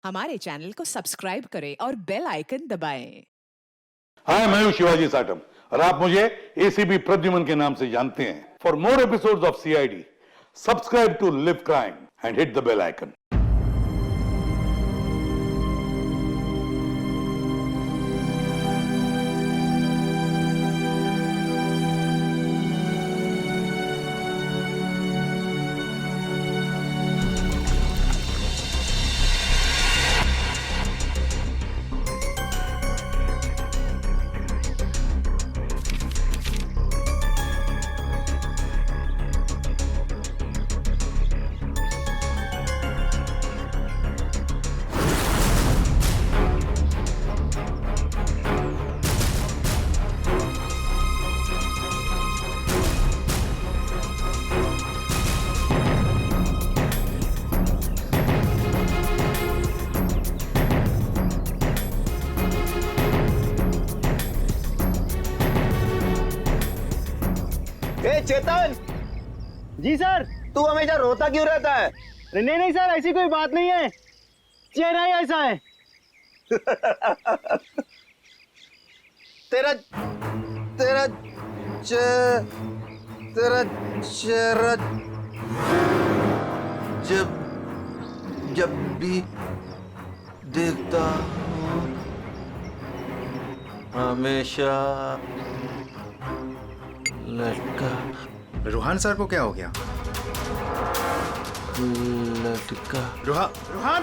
हमारे चैनल को सब्सक्राइब करें और बेल आइकन दबाएं। हाय, मैं हूं शिवाजी साटम और आप मुझे एसीपी प्रद्युमन के नाम से जानते हैं। For more episodes of CID, subscribe to Liv crime and hit the bell icon. Chetan ji sir. तू हमेशा रोता क्यों रहता है? नहीं नहीं सर, ऐसी कोई बात नहीं है, चेहरा ही ऐसा है। तेरा तेरा तेरा चेहरा जब जब भी देखता हूँ हमेशा लटका। रूहान सर को क्या हो गया? लटका। रूहान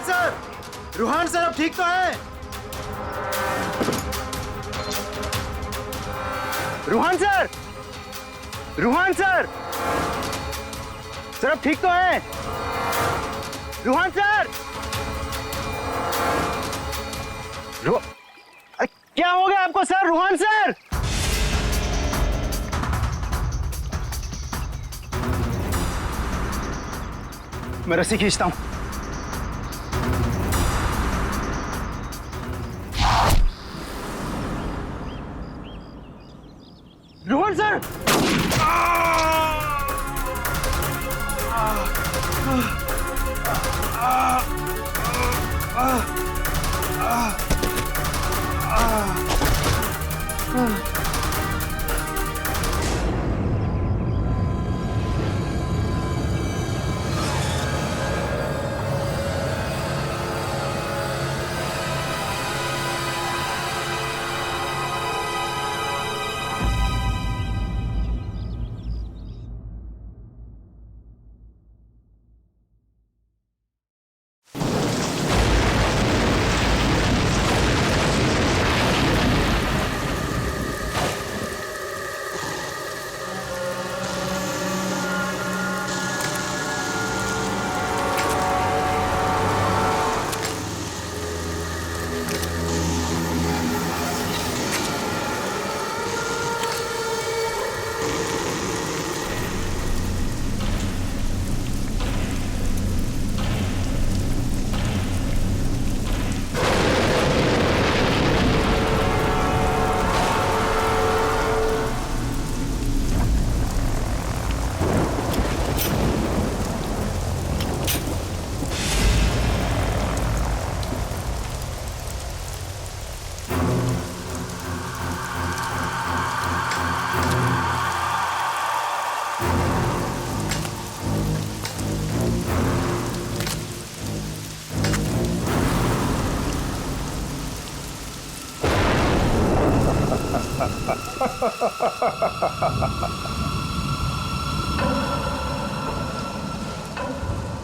सर अब ठीक तो है? रूहान सर सर अब ठीक तो है? रूहान सर क्या हो गया आपको सर? रूहान सर मैं रस्सी खींचता हूं। रोहन सर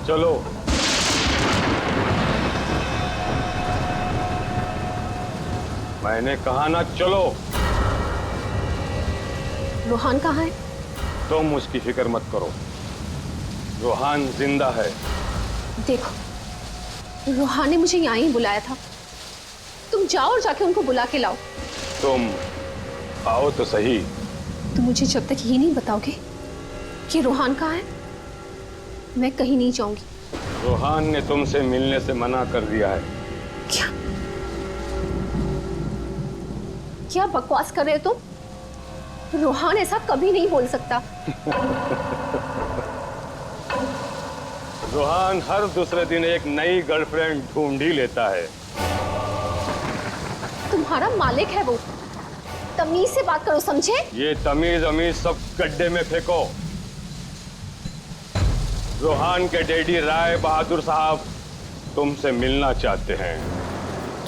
चलो, मैंने कहा ना चलो। रूहान कहाँ है? तुम उसकी फिक्र मत करो, रूहान जिंदा है। देखो, रूहान ने मुझे यहाँ ही बुलाया था। तुम जाओ और जाके उनको बुला के लाओ। तुम आओ तो सही। तुम मुझे जब तक ये नहीं बताओगे कि रूहान कहाँ है, मैं कहीं नहीं जाऊंगी। रूहान ने तुमसे मिलने से मना कर दिया है। क्या बकवास कर रहे हो तुम? रूहान ऐसा कभी नहीं बोल सकता। रोहान हर दूसरे दिन एक नई गर्लफ्रेंड ढूंढ ही लेता है। तुम्हारा मालिक है वो, तमीज से बात करो, समझे? ये तमीज अमीज सब गड्ढे में फेंको। रोहान के डैडी राय बहादुर साहब तुमसे मिलना चाहते हैं।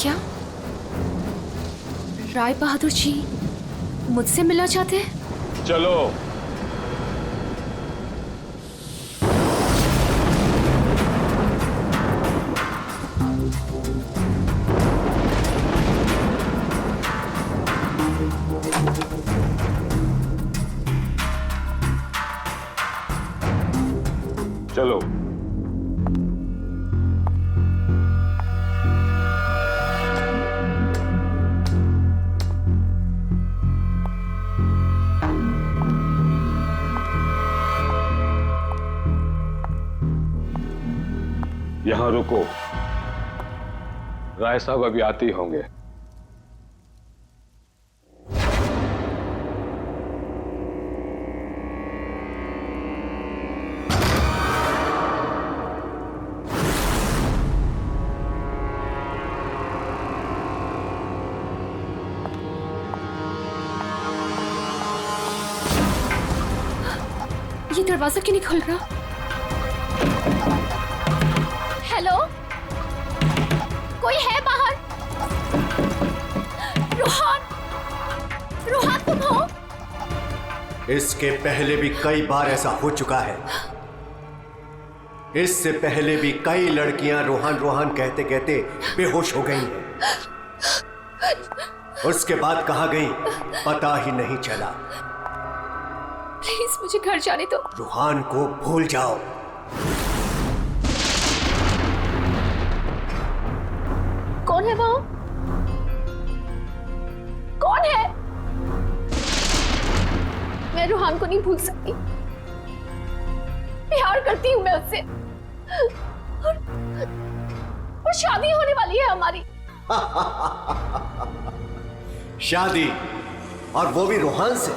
क्या राय बहादुर जी मुझसे मिलना चाहते हैं? चलो। चलो। यहां रुको, राय साहब अभी आते ही होंगे। ये दरवाजा क्यों नहीं खुल रहा? हेलो, कोई है बाहर? रोहान, रोहान तुम हो? इसके पहले भी कई बार ऐसा हो चुका है। इससे पहले भी कई लड़कियां रोहान रोहान कहते कहते बेहोश हो गई हैं। उसके बाद कहां गई पता ही नहीं चला। प्लीज मुझे घर जाने दो। रोहान को भूल जाओ। कौन है वो? कौन है? मैं रोहान को नहीं भूल सकती। प्यार करती हूं मैं उससे, और शादी होने वाली है हमारी। शादी, और वो भी रोहान से।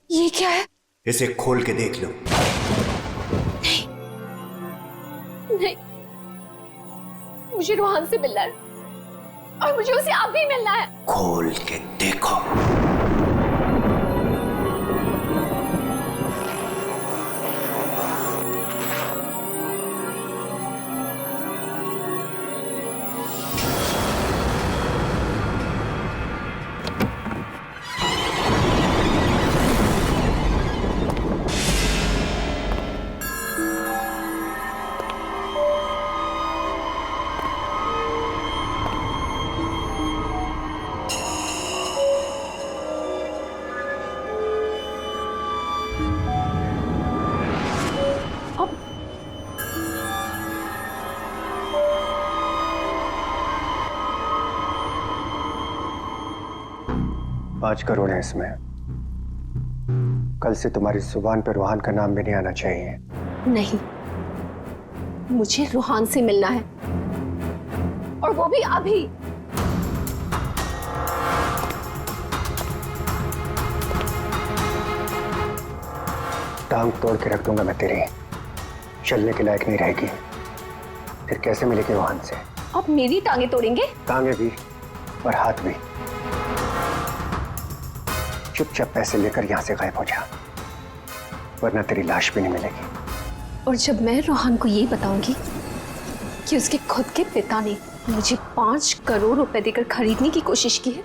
ये क्या है? इसे खोल के देख लो। नहीं, नहीं, मुझे रोहान से मिलना है, और मुझे उसे आप भी मिलना है। खोल के देखो। $5 करोड़ है इसमें। कल से तुम्हारी जुबान पर रोहान का नाम भी नहीं आना चाहिए। नहीं, मुझे रोहान से मिलना है, और वो भी अभी। टांग तोड़ के रख दूंगा मैं तेरी, चलने के लायक नहीं रहेगी। फिर कैसे मिलेगी रोहान से? आप मेरी टांगे तोड़ेंगे? टांगे भी और हाथ भी। चुपचाप पैसे लेकर यहां से गायब हो जा, वरना तेरी लाश भी नहीं मिलेगी। और जब मैं रोहान को ये बताऊंगी कि उसके खुद के पिता ने मुझे 5 करोड़ रुपए देकर खरीदने की कोशिश की है,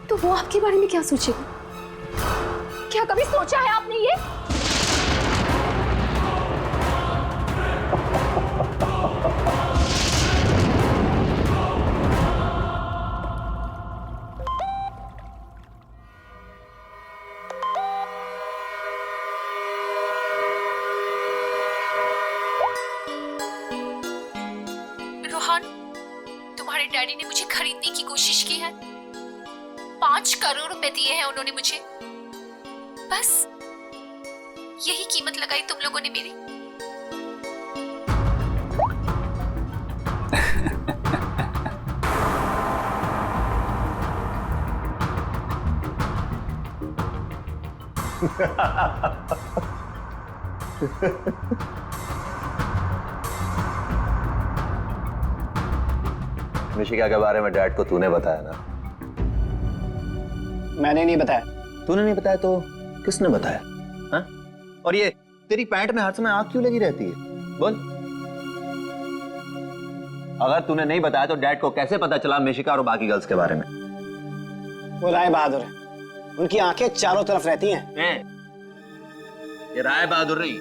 तो वो आपके बारे में क्या सोचेगा? क्या कभी सोचा है आपने ये? रोहान, तुम्हारे डैडी ने मुझे खरीदने की कोशिश की है। 5 करोड़ रुपए दिए हैं उन्होंने मुझे। बस यही कीमत लगाई तुम लोगों ने मेरी। मिशिका के बारे में डैड को तूने बताया ना? मैंने नहीं बताया। तूने नहीं बताया तो किसने बताया? हाँ? और ये तेरी पैंट में हर समय आग क्यों लगी रहती है? बोल। अगर तूने नहीं बताया तो डैड को कैसे पता चला मिशिका और बाकी गर्ल्स के बारे में? वो राय बहादुर है, उनकी आंखें चारों तरफ रहती हैं। ये राय बहादुर नहीं,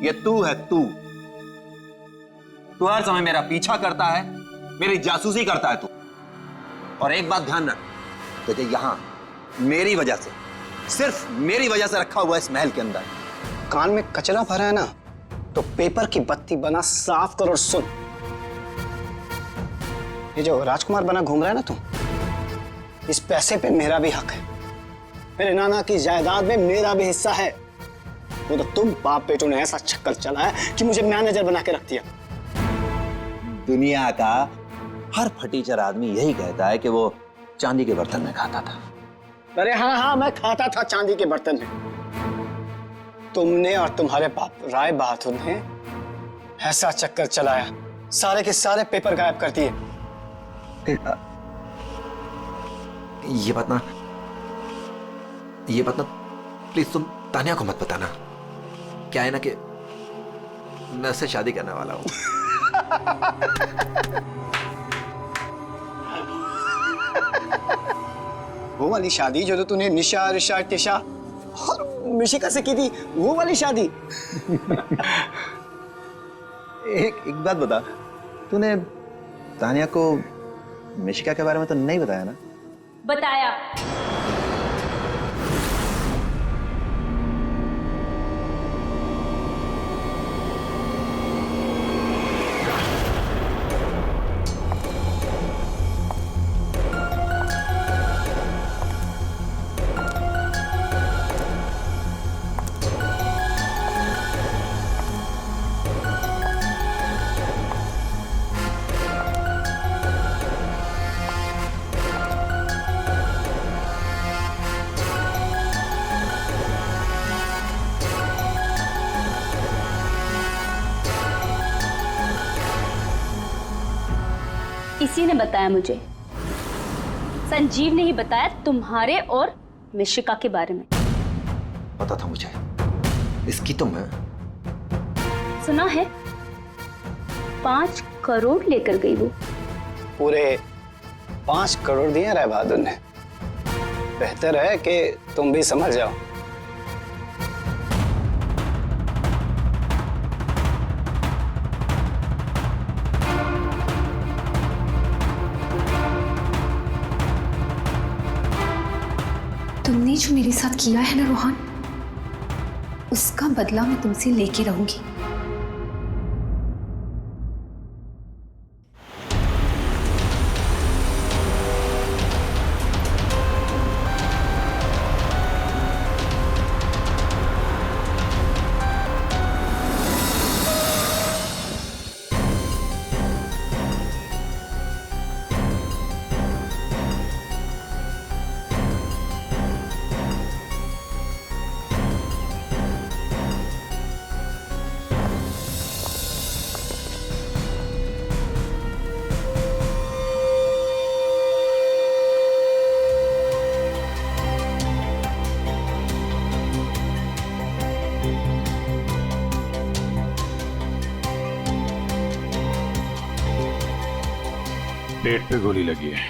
ये तू है। तू हर समय मेरा पीछा करता है, मेरी जासूसी करता है तू। और एक बात ध्यान रख, तुझे यहां मेरी वजह से, सिर्फ मेरी वजह से रखा हुआ इस महल के अंदर। कान में कचरा भरा है ना, तो पेपर की बत्ती बना साफ कर और सुन। ये जो राजकुमार बना घूम रहा है ना तू, इस पैसे पे मेरा भी हक है। मेरे नाना की जायदाद में मेरा भी हिस्सा है। वो तो तुम बाप बेटों ने ऐसा चक्कर चलाया कि मुझे मैनेजर बना के रख दिया। दुनिया का हर फटीचर आदमी यही कहता है कि वो चांदी के बर्तन में खाता था। अरे हाँ हाँ, मैं खाता था चांदी के बर्तन में। तुमने और तुम्हारे बाप राय बहादुर ने ऐसा चक्कर चलाया, सारे के सारे पेपर गायब कर दिए। ये बात ना प्लीज तुम तानिया को मत बताना। क्या है ना कि मैं उससे शादी करने वाला हूं। वो वाली शादी जो तो तूने निशा रिशा टिशा और मिशिका से की थी, वो वाली शादी। एक बात बता, तूने तानिया को मिशिका के बारे में तो नहीं बताया ना? बताया। इसी ने बताया मुझे। संजीव ने ही बताया तुम्हारे और मिशिका के बारे में। पता था मुझे। इसकी तो मैं सुना है 5 करोड़ लेकर गई वो। पूरे 5 करोड़ दिए राय बहादुर ने। बेहतर है कि तुम भी समझ जाओ। तुमने जो मेरे साथ किया है ना रोहन, उसका बदला मैं तुमसे लेके रहूंगी। पेट पे गोली लगी है।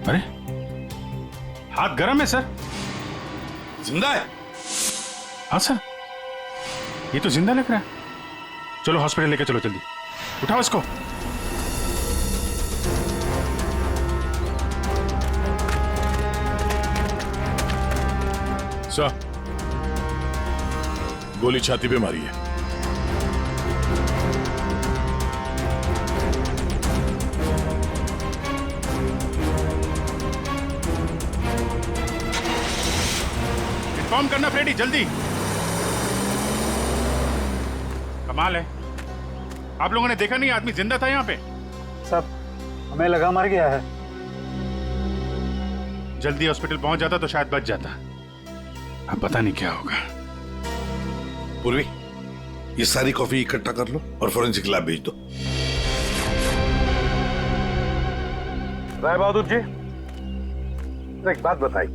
अरे हाथ गर्म है सर। जिंदा है? हाँ सर, ये तो जिंदा लग रहा है। चलो हॉस्पिटल लेके चलो, जल्दी उठाओ इसको। सर, गोली छाती पे मारी है। इन्फॉर्म करना फ्रेडी, जल्दी। कमाल है, आप लोगों ने देखा नहीं आदमी जिंदा था यहाँ पे? सब हमें लगा मर गया है। जल्दी हॉस्पिटल पहुंच जाता तो शायद बच जाता। अब पता नहीं क्या होगा। पूर्वी, ये सारी कॉफी इकट्ठा कर लो और फोरेंसिक लैब भेज दो। राय बहादुर जी, एक बात बताई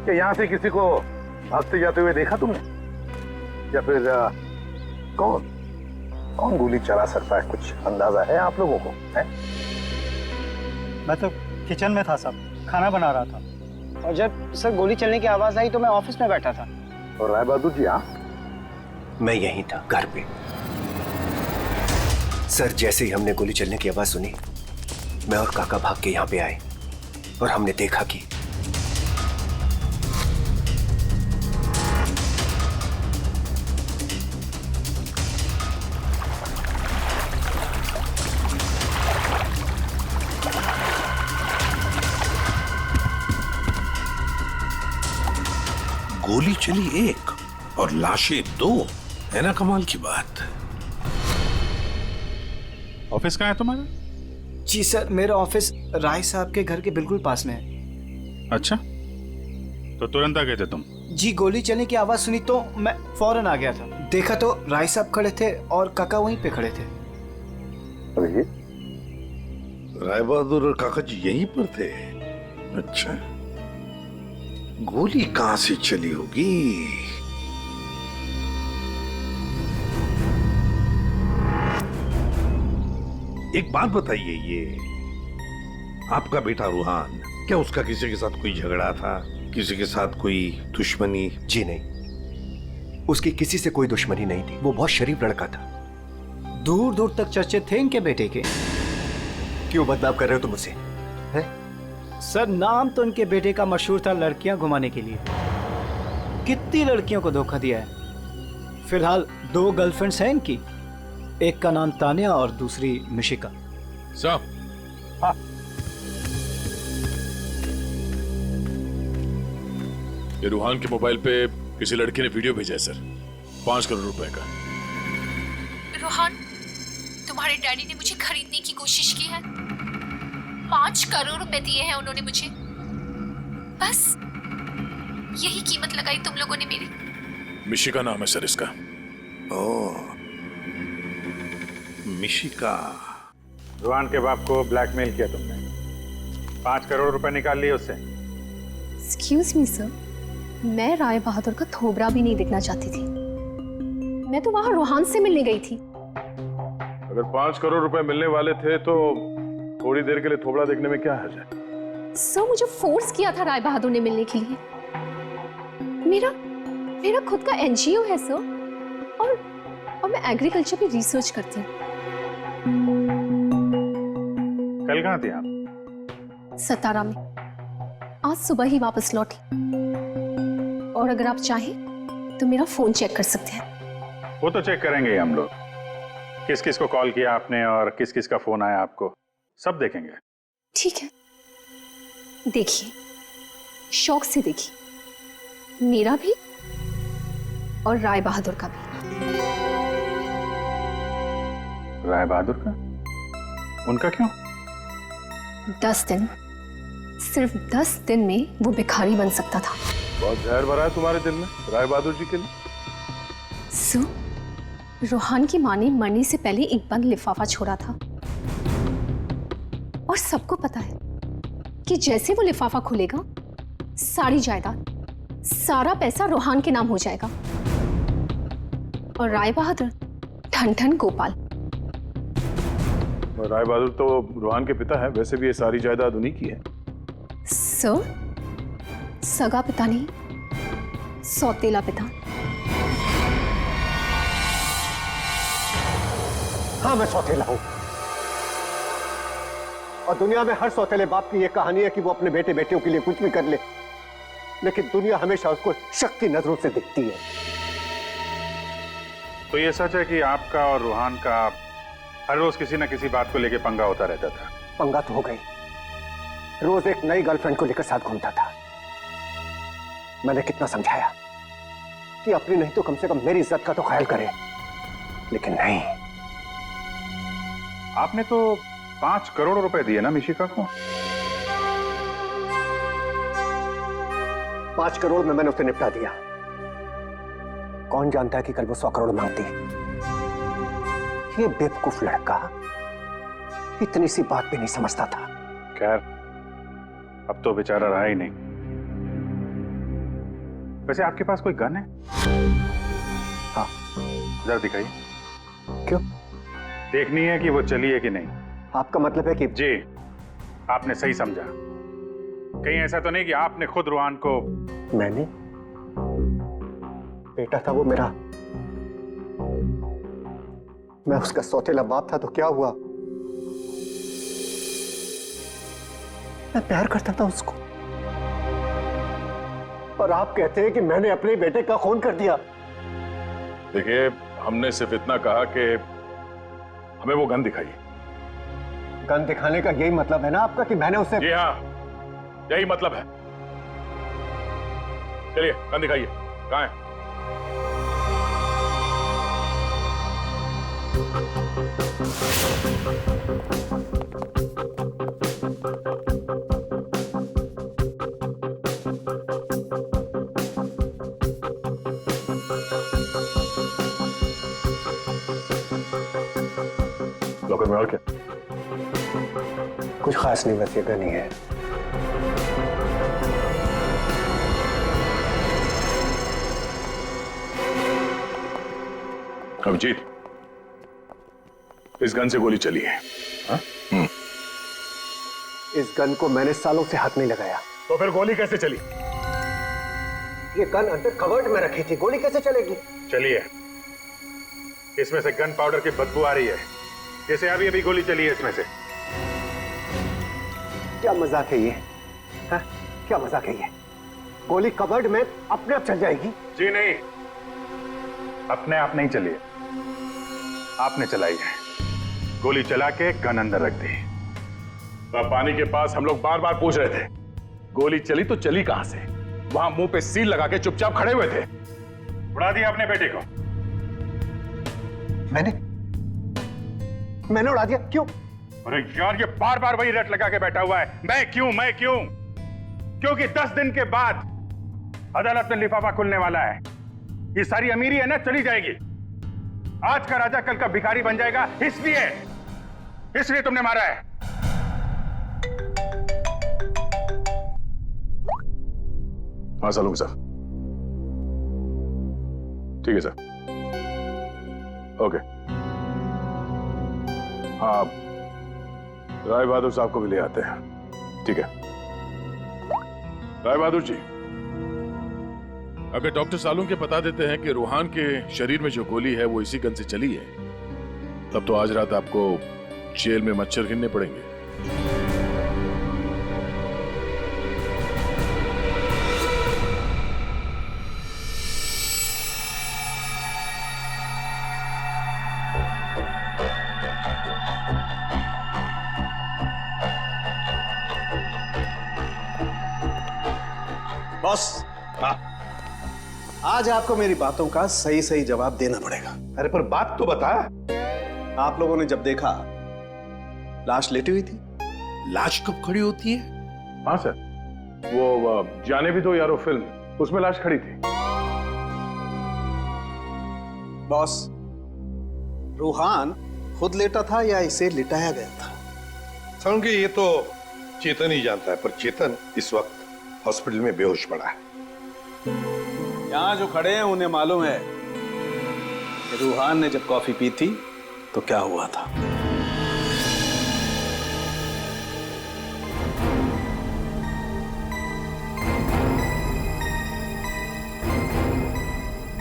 कि यहां से किसी को भागते जाते हुए देखा तुमने, या फिर कौन कौन गोली चला सकता है, कुछ अंदाजा है आप लोगों को? है? मैं तो किचन में था साहब, खाना बना रहा था, और जब सर गोली चलने की आवाज आई तो मैं ऑफिस में बैठा था। और राय बहादुर जी आप? मैं यहीं था, घर पे। सर, जैसे ही हमने गोली चलने की आवाज सुनी, मैं और काका भाग के यहां पे आए और हमने देखा कि गोली चली एक और लाशें दो, है ना कमाल की बात। ऑफिस कहाँ है तुम्हारा? जी सर, मेरा ऑफिस राय साहब के घर के बिल्कुल पास में है। अच्छा, तो तुरंत आ गए थे तुम? जी, गोली चलने की आवाज सुनी तो मैं फौरन आ गया था। देखा तो राय साहब खड़े थे और काका वहीं पे खड़े थे। राय बहादुर और काका जी यहीं पर थे? अच्छा, गोली कहां से चली होगी? एक बात बताइए, ये आपका बेटा रूहान, क्या उसका किसी के साथ कोई झगड़ा था, किसी के साथ कोई दुश्मनी? जी नहीं, उसकी किसी से कोई दुश्मनी नहीं थी। वो बहुत शरीफ लड़का था। दूर दूर तक चर्चे थे इनके बेटे के। क्यों बदनाम कर रहे हो तुम उसे? सर, नाम तो इनके बेटे का मशहूर था लड़कियां घुमाने के लिए। कितनी लड़कियों को धोखा दिया है। फिलहाल 2 गर्लफ्रेंड्स हैं इनकी, एक का नाम तानिया और दूसरी मिशिका। साहब, हाँ, ये रूहान के मोबाइल पे किसी लड़की ने वीडियो भेजा है सर, 5 करोड़ रुपए का। रोहन, तुम्हारे डैडी ने मुझे खरीदने की कोशिश की है। 5 करोड़ रुपए दिए हैं उन्होंने मुझे। बस यही कीमत लगाई तुम लोगों ने मेरी। मिशिका नाम है सर इसका। ओह, मिशिका। रूहान के बाप को ब्लैकमेल किया तुमने, 5 करोड़ रुपए निकाल लिए उससे। एक्सक्यूज मी सर, मैं राय बहादुर का थोबड़ा भी नहीं देखना चाहती थी। मैं तो वहां रोहान से मिलने गई थी। अगर 5 करोड़ रुपए मिलने वाले थे तो थोड़ी देर के लिए थोबड़ा देखने में क्या हर्ज है? सर, मुझे फोर्स किया था राय बहादुर ने मिलने के लिए। मेरा खुद का एनजीओ है सर, और मैं एग्रीकल्चर पे रिसर्च करती हूँ। कल कहाँ थे आप? सतारा में। आज सुबह ही वापस लौटी। और अगर आप चाहें तो मेरा फोन चेक कर सकते हैं। वो तो चेक करेंगे ही हम लोग, किस किस को कॉल किया आपने और किस किस का फोन आया आपको, सब देखेंगे। ठीक है, देखिए, शौक से देखिए, मेरा भी और राय बहादुर का भी। राय बहादुर का? उनका क्यों? 10 दिन, सिर्फ 10 दिन में वो भिखारी बन सकता था। बहुत जहर भरा है तुम्हारे दिल में राय बहादुर जी के लिए। सो, रोहान की मां ने मरने से पहले एक बंद लिफाफा छोड़ा था, और सबको पता है कि जैसे वो लिफाफा खुलेगा, सारी जायदाद, सारा पैसा रोहान के नाम हो जाएगा। और राय बहादुर ठन ठन गोपाल। राय बहादुर तो रूहान के पिता है, वैसे भी ये सारी जायदाद उन्हीं की है। सर, सगा पिता नहीं, सौतेला पिता। हाँ, मैं सौतेला हूं, और दुनिया में हर सौतेले बाप की यह कहानी है कि वो अपने बेटे बेटियों के लिए कुछ भी कर ले, लेकिन दुनिया हमेशा उसको शक की नजरों से देखती है। तो ये सच है कि आपका और रूहान का हर रोज किसी न किसी बात को लेकर पंगा होता रहता था? पंगा तो हो गई, रोज एक नई गर्लफ्रेंड को लेकर साथ घूमता था। मैंने कितना समझाया कि अपनी नहीं तो कम से कम मेरी इज्जत का तो ख्याल करे, लेकिन नहीं। आपने तो 5 करोड़ रुपए दिए ना मिशिका को? 5 करोड़ में मैंने उसे निपटा दिया। कौन जानता है कि कल वो 100 करोड़ मांगती। ये बेवकूफ लड़का इतनी सी बात भी नहीं समझता था। खैर, अब तो बेचारा रहा ही नहीं। वैसे आपके पास कोई गन है? हाँ। जरा दिखाइए। क्यों? देखनी है कि वो चली है कि नहीं। आपका मतलब है कि? जी, आपने सही समझा। कहीं ऐसा तो नहीं कि आपने खुद रूहान को? मैंने? बेटा था वो मेरा, मैं उसका सौतेला बाप था तो क्या हुआ? मैं प्यार करता था उसको, और आप कहते हैं कि मैंने अपने बेटे का खून कर दिया। देखिए, हमने सिर्फ इतना कहा कि हमें वो गन दिखाइए। गन दिखाने का यही मतलब है ना आपका कि मैंने उसे? जी हाँ, यही मतलब है। चलिए, गन दिखाइए। कहाँ है? लॉकर में और क्या? कुछ खास नहीं, बस ये गन ही है। अभिजीत, इस गन से गोली चली है। हाँ? इस गन को मैंने सालों से हाथ नहीं लगाया। तो फिर गोली कैसे चली? ये गन अंदर कवर्ड में रखी थी, गोली कैसे चलेगी? चलिए, इसमें से गन पाउडर की बदबू आ रही है, जैसे अभी अभी गोली चली है इसमें से। क्या मजाक है ये? हा? क्या मजाक है ये? गोली कवर्ड में अपने आप चल जाएगी? जी नहीं, अपने आप नहीं चली है, आपने चलाई है। गोली चला के गन अंदर रख दी। पानी के पास हम लोग बार बार पूछ रहे थे, गोली चली तो चली कहां से? वहां मुंह पे सील लगा के चुपचाप खड़े हुए थे। उड़ा दिया अपने बेटे को। मैंने उड़ा दिया? क्यों? अरे यार, ये बार बार वही रट लगा के बैठा हुआ है, मैं क्यों मैं क्यों। क्योंकि 10 दिन के बाद अदालत में लिफाफा खुलने वाला है। ये सारी अमीरी है ना, चली जाएगी। आज का राजा कल का भिखारी बन जाएगा, इसलिए तुमने मारा है। हाँ सलूंगा सर। ठीक है सर, ओके। हाँ, राय बहादुर साहब को भी ले आते हैं। ठीक है राय बहादुर जी, अगर डॉक्टर सालून के बता देते हैं कि रूहान के शरीर में जो गोली है वो इसी गन से चली है, तब तो आज रात आपको जेल में मच्छर गिनने पड़ेंगे। बॉस, आज आपको मेरी बातों का सही सही जवाब देना पड़ेगा। अरे पर बात तो बता। आप लोगों ने जब देखा लाश लेटी हुई थी। लाश कब खड़ी होती है? हाँ सर, वो जाने भी दो यारो फिल्म, उसमें लाश खड़ी थी। बॉस, रूहान खुद लेटा था या इसे लिटाया गया था? समझ ये तो चेतन ही जानता है, पर चेतन इस वक्त हॉस्पिटल में बेहोश पड़ा है। यहां जो खड़े हैं उन्हें मालूम है कि रूहान ने जब कॉफी पी थी तो क्या हुआ था।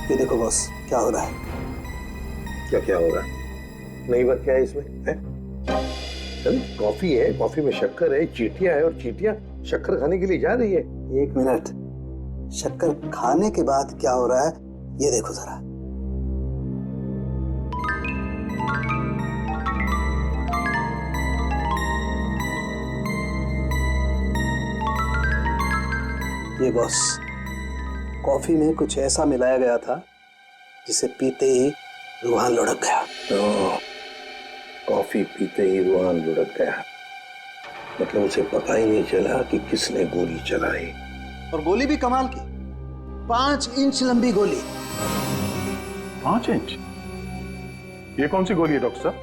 ये देखो बॉस, क्या हो रहा है। क्या हो रहा है? नई बात क्या है इसमें? है? कॉफी है, कॉफी में शक्कर है, चींटियां है, और चींटियां शक्कर खाने के लिए जा रही है। एक मिनट, शक्कर खाने के बाद क्या हो रहा है ये देखो जरा। ये बॉस, कॉफी में कुछ ऐसा मिलाया गया था जिसे पीते ही रूहान लुढ़क गया। तो कॉफी पीते ही रूहान लुढ़क गया, मतलब उसे पता ही नहीं चला कि किसने गोली चलाई। और गोली भी कमाल की, 5 इंच लंबी गोली। 5 इंच? ये कौन सी गोली है डॉक्टर साहब?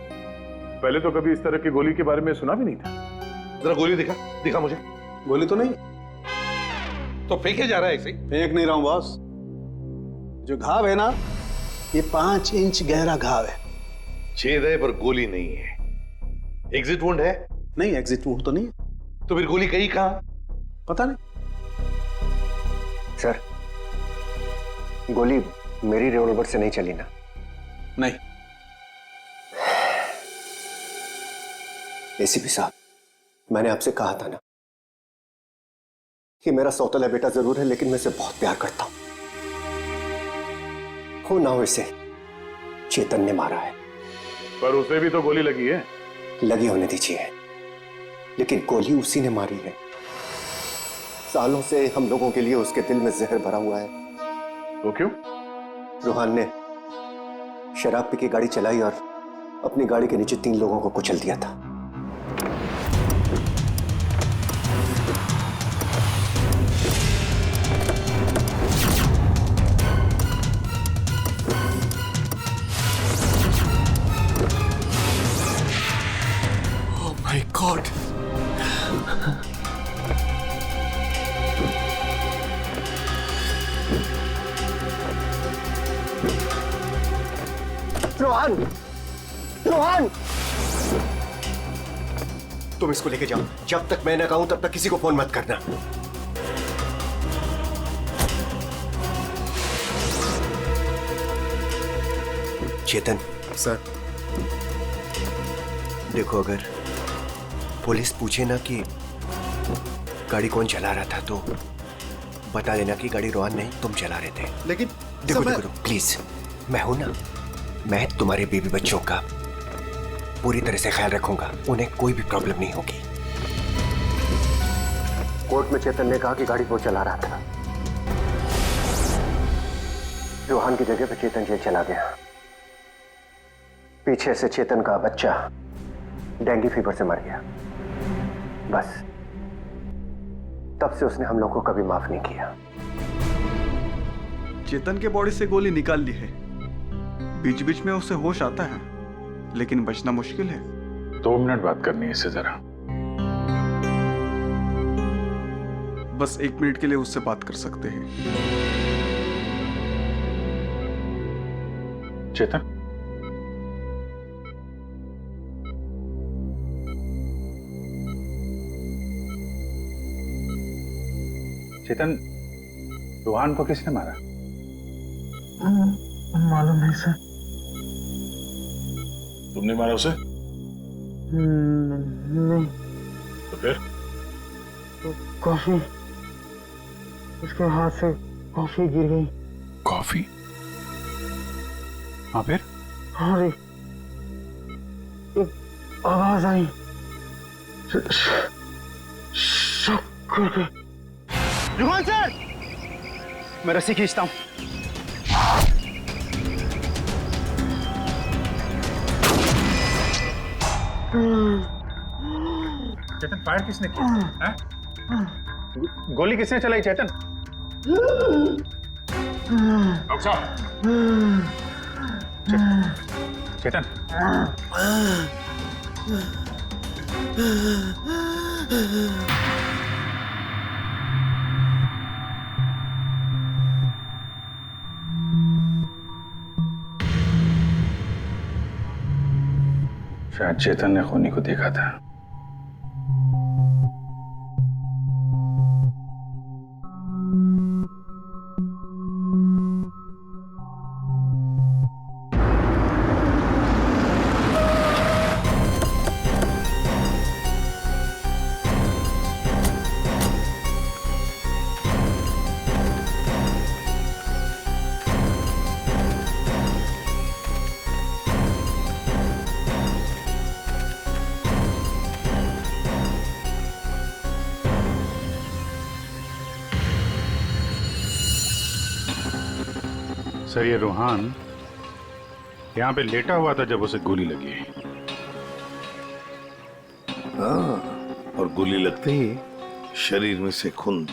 पहले तो कभी इस तरह की गोली के बारे में सुना भी नहीं था। जरा गोली दिखा, दिखा मुझे। गोली तो नहीं। तो फेंके जा रहा है ऐसे ही? फेंक नहीं रहा हूं बॉस, जो घाव है ना, ये 5 इंच गहरा घाव है। छेद है पर गोली नहीं है। एग्जिट वुंड है? नहीं, एग्जिट वुंड तो नहीं है। तो फिर गोली कहीं कहां? पता नहीं। सर, गोली मेरी रिवॉल्वर से नहीं चली ना? नहीं। एसीपी साहब, मैंने आपसे कहा था ना कि मेरा सौतेला बेटा जरूर है, लेकिन मैं इसे बहुत प्यार करता हूं। हो ना हो, इसे चेतन ने मारा है। पर उसे भी तो गोली लगी है। लगी होने दीजिए, लेकिन गोली उसी ने मारी है। सालों से हम लोगों के लिए उसके दिल में जहर भरा हुआ है। वो क्यों? रूहान ने शराब पी के गाड़ी चलाई और अपनी गाड़ी के नीचे 3 लोगों को कुचल दिया था। Oh my God! Rohan! Rohan! तुम इसको लेके जाओ। जब तक मैं ना कहूं तब तक किसी को फोन मत करना। चेतन सर, देखो, अगर पुलिस पूछे ना कि गाड़ी कौन चला रहा था तो बता देना कि गाड़ी रोहन नहीं, तुम चला रहे थे। लेकिन देखो देखो, प्लीज, मैं हूं ना, मैं तुम्हारे बेबी बच्चों का पूरी तरह से ख्याल रखूंगा। उन्हें कोई भी प्रॉब्लम नहीं होगी। कोर्ट में चेतन ने कहा कि गाड़ी वो चला रहा था। रोहन की जगह पे चेतन जेल चला गया। पीछे से चेतन का बच्चा डेंगू फीवर से मर गया। बस तब से उसने हम लोगों को कभी माफ नहीं किया। चेतन के बॉडी से गोली निकाल ली है। बीच बीच में उसे होश आता है, लेकिन बचना मुश्किल है। 2 मिनट बात करनी है इससे जरा। बस 1 मिनट के लिए उससे बात कर सकते हैं। चेतन, चेतन, रोहन को किसने मारा? मालूम नहीं सर। तुमने मारा उसे? नहीं। तो फिर? तो कॉफी, उसके हाथ से कॉफी गिर गई। कॉफी? हाँ, फिर? हाँ, एक आवाज आई, शक करके। रुहान सर, मैं रस्सी खींचता हूं। चेतन, फायर किसने किया? हैं? गोली किसने चलाई चेतन? डॉक्टर साहब, चेतन, शायद चेतन ने खूनी को देखा था। सर, ये रोहन यहाँ पे लेटा हुआ था जब उसे गोली लगी। हाँ, और गोली लगते ही शरीर में से खून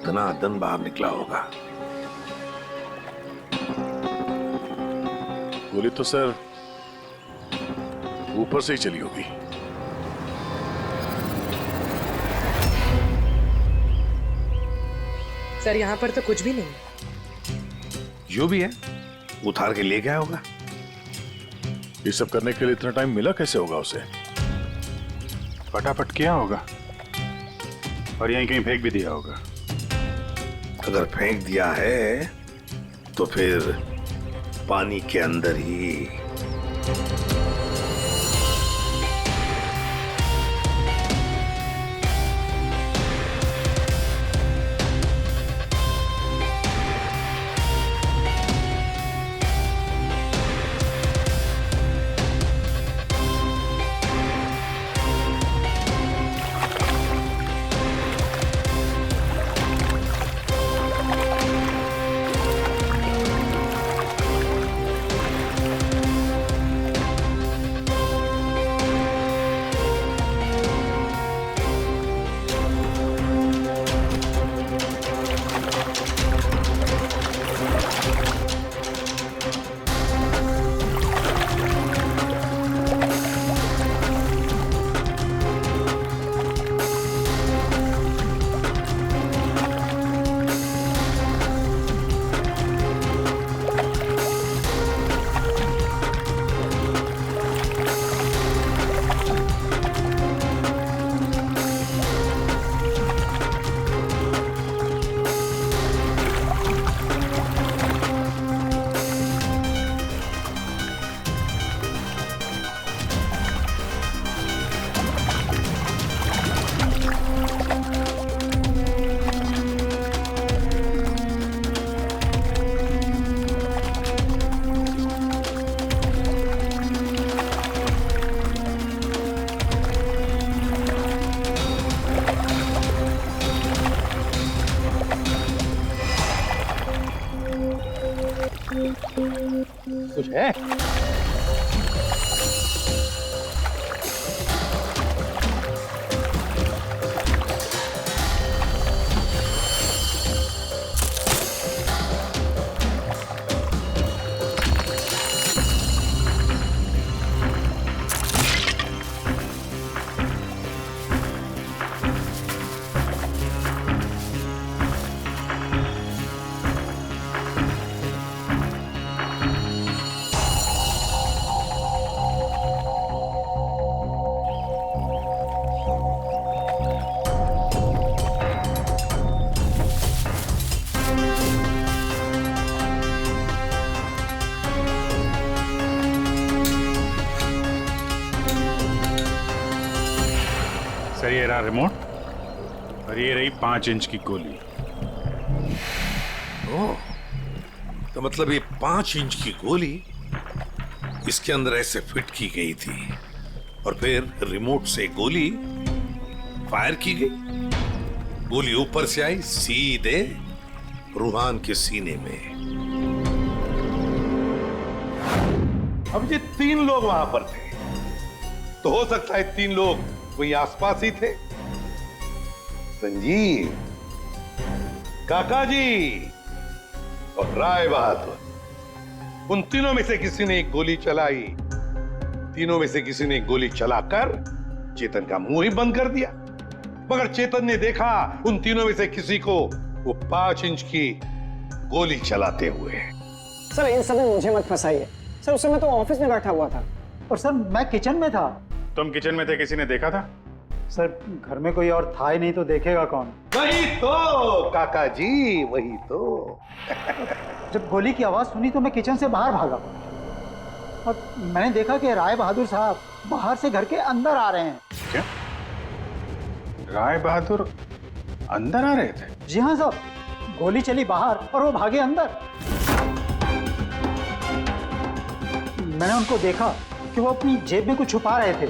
धनाधन बाहर निकला होगा। गोली तो सर ऊपर से ही चली होगी। सर यहाँ पर तो कुछ भी नहीं। जो भी है उतार के ले गया होगा। ये सब करने के लिए इतना टाइम मिला कैसे होगा उसे? फटाफट किया होगा और यहीं कहीं फेंक भी दिया होगा। अगर फेंक दिया है तो फिर पानी के अंदर ही। कुछ है? सर ये रहा रिमोट और ये रही 5 इंच की गोली। ओह, तो मतलब ये 5 इंच की गोली इसके अंदर ऐसे फिट की गई थी और फिर रिमोट से गोली फायर की गई। गोली ऊपर से आई सीधे रूहान के सीने में। अब ये 3 लोग वहां पर थे, तो हो सकता है 3 लोग वही आसपास ही थे। संजीव, काका जी और राय बहादुर, उन तीनों में से किसी ने एक गोली चलाई। तीनों में से किसी ने एक गोली चलाकर चेतन का मुंह ही बंद कर दिया, मगर चेतन ने देखा उन तीनों में से किसी को वो 5 इंच की गोली चलाते हुए। सर इन सब में मुझे मत फंसाइए सर, उस समय तो ऑफिस में बैठा हुआ था। और सर मैं किचन में था। तुम किचन में थे, किसी ने देखा था? सर घर में कोई और था ही नहीं तो देखेगा कौन? वही तो काका जी, वही तो। जब गोली की आवाज सुनी तो मैं किचन से बाहर भागा और मैंने देखा कि राय बहादुर साहब बाहर से घर के अंदर आ रहे हैं। क्या? राय बहादुर अंदर आ रहे थे? जी हाँ साहब, गोली चली बाहर और वो भागे अंदर। मैंने उनको देखा कि वो अपनी जेब में कुछ छुपा रहे थे।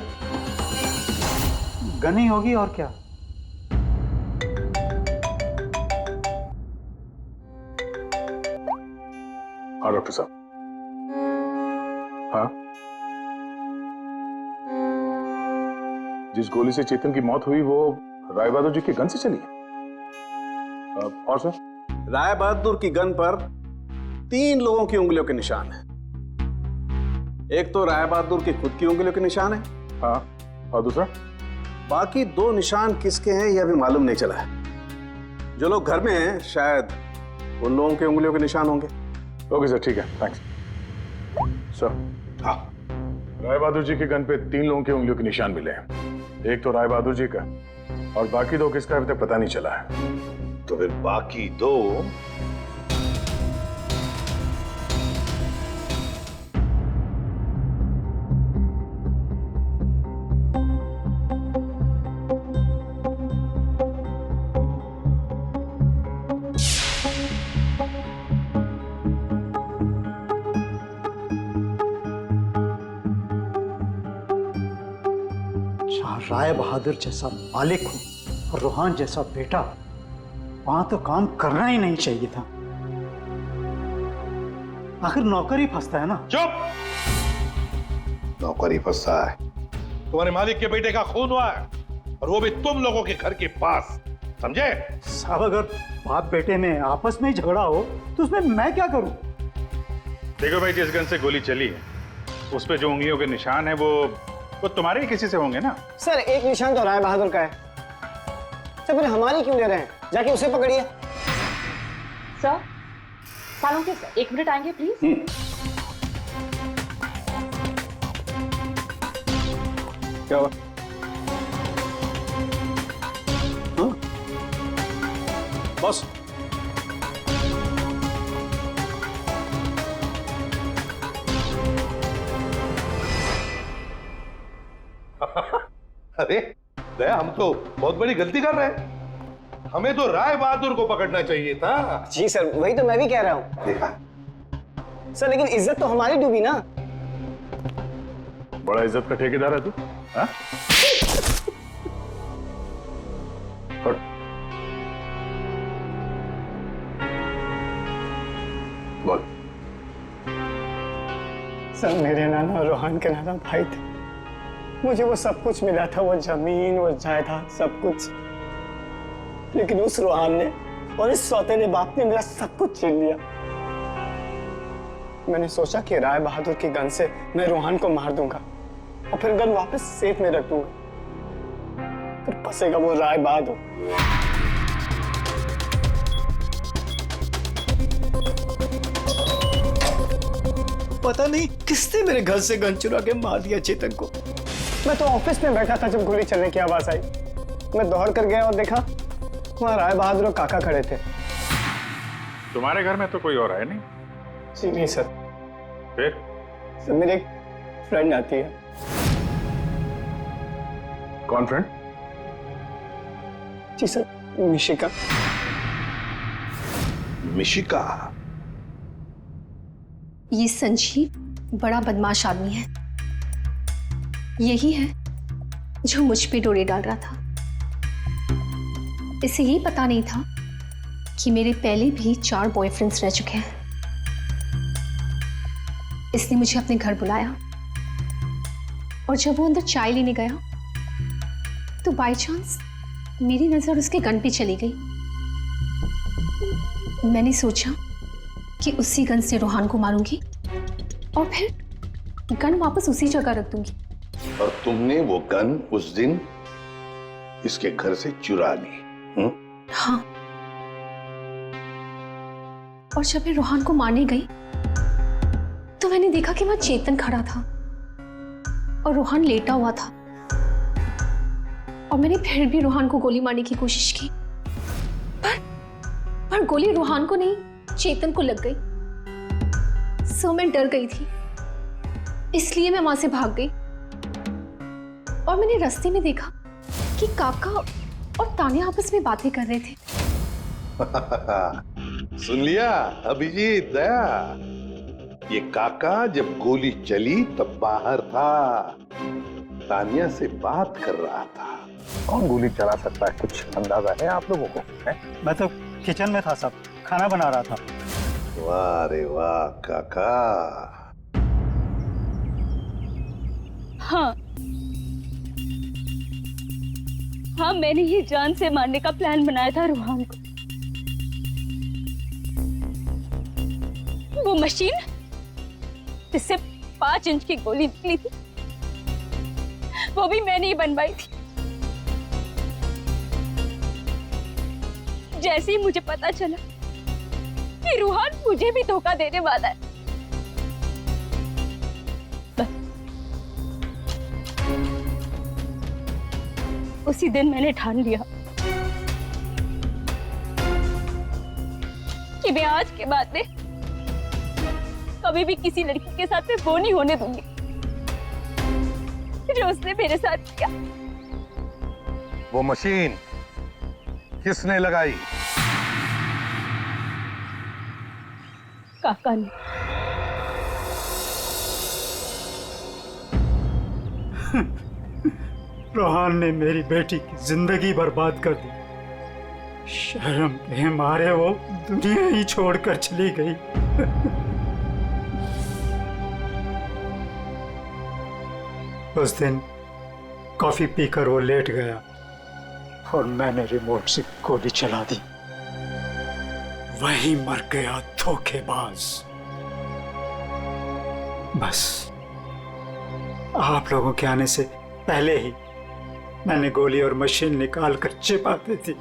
गन ही होगी और क्या। हाँ डॉक्टर साहब। हाँ, जिस गोली से चेतन की मौत हुई वो राय बहादुर जी के गन से चली है। और सर? राय बहादुर की गन पर 3 लोगों की उंगलियों के निशान है। एक तो राय बहादुर की खुद की उंगलियों के निशान है। हाँ, और दूसरा? बाकी 2 निशान किसके हैं यह अभी मालूम नहीं चला है। जो लोग घर में हैं शायद उन लोगों की उंगलियों के निशान होंगे। ओके सर, ठीक है, थैंक्स सर। हाँ, राय बहादुर जी के गन पे 3 लोगों की उंगलियों के निशान मिले हैं। एक तो राय बहादुर जी का और बाकी 2 किसका अभी तक पता नहीं चला है। तो फिर बाकी 2 जहाँ राय बहादुर जैसा मालिक हो और रूहान जैसा बेटा, वहां तो काम करना ही नहीं चाहिए था। आखिर नौकर ही फंसता है ना। चुप! नौकर ही फंसता है। तुम्हारे मालिक के बेटे का खून हुआ है और वो भी तुम लोगों के घर के पास, समझे? साहब, अगर बाप बेटे में आपस में ही झगड़ा हो तो उसमें मैं क्या करूं? देखो भाई, जिस गन से गोली चली है उस पे जो उंगलियों के निशान है वो तुम्हारे ही किसी से होंगे ना। सर, एक निशान तो राय बहादुर का है। सर, फिर हमारी क्यों ले रहे हैं? जाके उसे पकड़िए। सर, सालों के सर, 1 मिनट आएंगे प्लीज। क्या हुआ? बॉस, अरे दया, हम तो बहुत बड़ी गलती कर रहे हैं। हमें तो राय बहादुर को पकड़ना चाहिए था। जी सर, वही तो मैं भी कह रहा हूँ। देखा सर, लेकिन इज्जत तो हमारी डूबी ना। बड़ा इज्जत का ठेकेदार है तू, हाँ? बोल। सर, मेरे नाना रूहान के नाना भाई थे। मुझे वो सब कुछ मिला था, वो जमीन, वो जायदाद, सब कुछ। लेकिन उस रूहान ने और इस सौतेले बाप ने मेरा सब कुछ छीन लिया। मैंने सोचा कि राय बहादुर की गन से मैं रूहान को मार दूंगा और फिर गन वापस सेफ में रख दूंगा। फिर फंसेगा वो राय बहादुर। पता नहीं किसने मेरे घर से गन चुरा के मार दिया चेतन को। मैं तो ऑफिस में बैठा था जब गोली चलने की आवाज आई। मैं दौड़ कर गया और देखा वहां राय बहादुर और काका खड़े थे। तुम्हारे घर में तो कोई और है नहीं? जी नहीं सर। फिर? सर, मेरी एक फ्रेंड आती है। कौन फ्रेंड? जी सर, मिशिका। मिशिका? ये संजीव बड़ा बदमाश आदमी है। यही है जो मुझ पे डोरे डाल रहा था। इसे ये पता नहीं था कि मेरे पहले भी 4 बॉयफ्रेंड्स रह चुके हैं। इसने मुझे अपने घर बुलाया और जब वो अंदर चाय लेने गया तो बाय चांस मेरी नजर उसके गन पे चली गई। मैंने सोचा कि उसी गन से रूहान को मारूंगी और फिर गन वापस उसी जगह रख दूंगी। और तुमने वो गन उस दिन इसके घर से चुरा ली? हाँ। और जब मैं रूहान को मारने गई तो मैंने देखा कि वहां चेतन खड़ा था और रूहान लेटा हुआ था। और मैंने फिर भी रूहान को गोली मारने की कोशिश की, पर गोली रूहान को नहीं, चेतन को लग गई। सो मैं डर गई थी, इसलिए मैं वहां से भाग गई। और मैंने रास्ते में देखा कि काका और तान्या आपस में बातें कर रहे थे। सुन लिया अभिजीत, दया? ये काका जब गोली चली तब बाहर था, तान्या से बात कर रहा था। कौन गोली चला सकता है, कुछ अंदाजा है आप लोगों को? है? मैं तो किचन में था साहब, खाना बना रहा था। वाह रे वाह काका। हाँ, मैंने ही जान से मारने का प्लान बनाया था रूहान को। वो मशीन जिससे 5 इंच की गोली निकली थी, वो भी मैंने ही बनवाई थी। जैसे ही मुझे पता चला कि रूहान मुझे भी धोखा देने वाला है, उसी दिन मैंने ठान लिया कि मैं आज के बाद में कभी भी किसी लड़की के साथ में वो नहीं होने दूंगी जो उसने मेरे साथ किया। वो मशीन किसने लगाई? काका ने। रोहान ने मेरी बेटी की जिंदगी बर्बाद कर दी। शर्म के मारे वो दुनिया ही छोड़कर चली गई। उस दिन कॉफी पीकर वो लेट गया और मैंने रिमोट से गोली चला दी। वहीं मर गया धोखेबाज। बस आप लोगों के आने से पहले ही मैंने गोली और मशीन निकाल कर छिपा दी थी।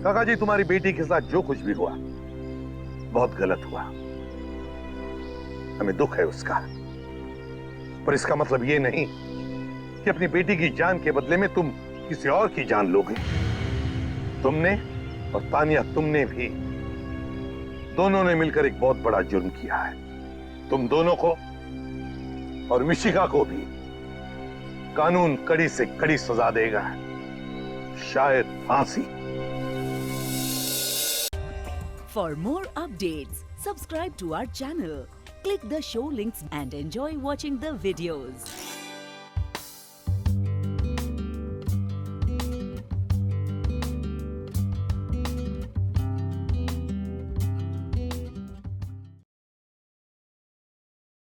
काका जी, तुम्हारी बेटी के साथ जो कुछ भी हुआ बहुत गलत हुआ। हमें दुख है उसका, पर इसका मतलब ये नहीं कि अपनी बेटी की जान के बदले में तुम किसी और की जान लोगे। तुमने और तानिया, तुमने भी, दोनों ने मिलकर एक बहुत बड़ा जुर्म किया है। तुम दोनों को और मिशिका को भी कानून कड़ी से कड़ी सजा देगा, शायद फांसी। For more updates, subscribe to our channel, click the show links and enjoy watching the videos.